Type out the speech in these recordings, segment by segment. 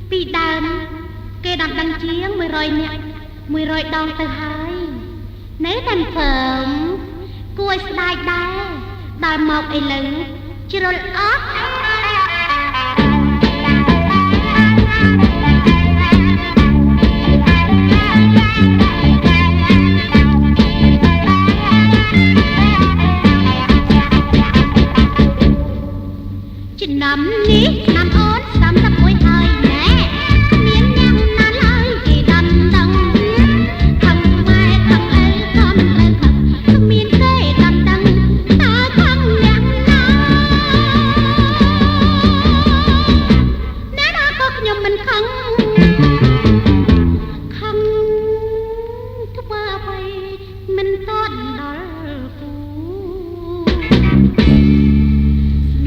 ពីដើមគេដាំដឹងជាង100នាក់100ដងទៅហើយនៅតែព្រមគួរស្ដាយដែរដល់មកឥឡូវជ្រុលអស់ឆ្នាំនេះឆ្នាំអូន31ហើយណែគ្មានអ្នកណាឡើយគេដាំដឹងខំម៉ែខំអីក៏មិនត្រូវខំគ្មានទេដាំដឹងតើខំអ្នកណាអ្នកណាក៏ខ្ញុំមិនខឹងខំធ្វើអ្វីមិនទាន់ដល់គូ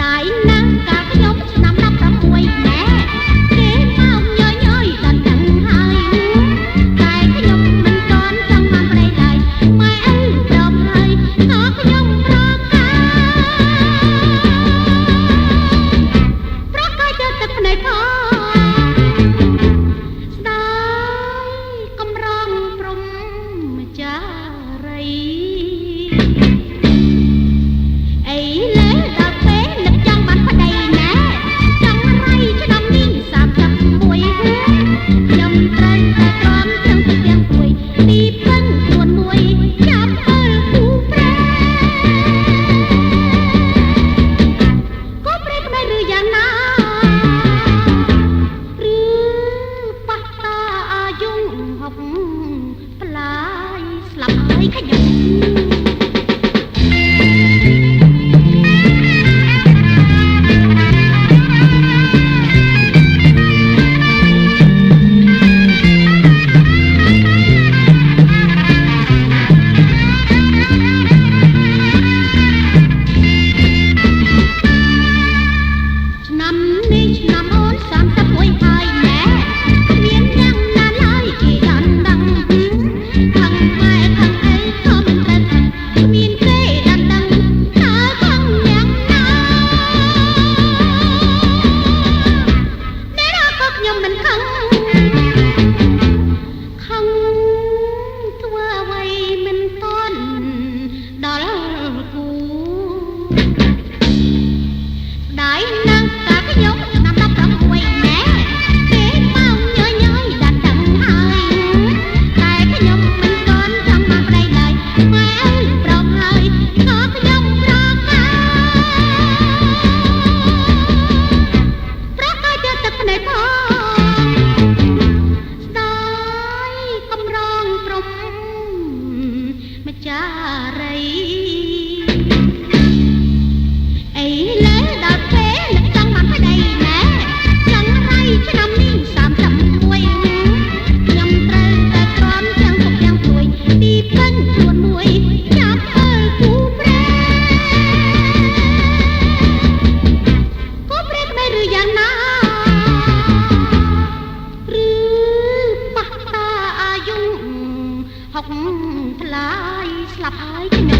ដៃណាស់កាលខ្ញុំឆ្នាំ16ណែគេមកញយញយដល់ដឹងហើយតែខ្ញុំមិនទាន់ចង់មកប្តីឡើយម៉ែអើព្រមហើយក៏ខ្ញុំប្រកាសទៅទឹកភ្នែកផងស្ដាយកំរងព្រំចារីអីលែដល់ពេលនឹកចង់បានប្តីណែចង់រៃឆ្នាំនេះ31ខ្ញុំត្រូវតែព្រមទាំងពីទាំងពួយពីពឹងខ្លួនមួយចាប់អើលគូប្រែគូប្រែក្បែរឬយ៉ាងណាឬប៉ះតាអាយុ60ប្លាយស្លាប់ហើយខ្ញុំឆ្នាំនេះឆ្នាំអូន31ហើយណែគ្មានអ្នកណាឡើយគេដាំដឹងខឹងម៉ែខឹងអីក៏មិនត្រូវខឹងគ្មានទេដាំដឹងតើខឹងអ្នកណាអ្នកណាក៏ខ្ញុំមិនខឹងខឹងធ្វើអ្វីមិនទាន់ដល់គូដៃណាស់កាលខ្ញុំឆ្នាំ16ណែគេមកញយញយដល់ដឹងហើយតែខ្ញុំមិនទាន់ចង់មកប្តីឡើយម៉ែអើយព្រមហើយក៏ខ្ញុំប្រកាសទៅទឹកភ្នែកផងស្ដាយកំរងព្រំម្ចារីអីលែដល់ពេលនឹកចង់បានប្តីណែចង់រៃឆ្នាំនេះ31ខ្ញុំត្រូវតែព្រមទាំងពុកទាំងព្រួយពីពឹងខ្លួនមួយចាប់អើលគូប្រែគូប្រែក្បែរឬយ៉ាងណាឬប៉ះតាអាយុ60ប្លាយស្លាប់ហើយខ្ញុំ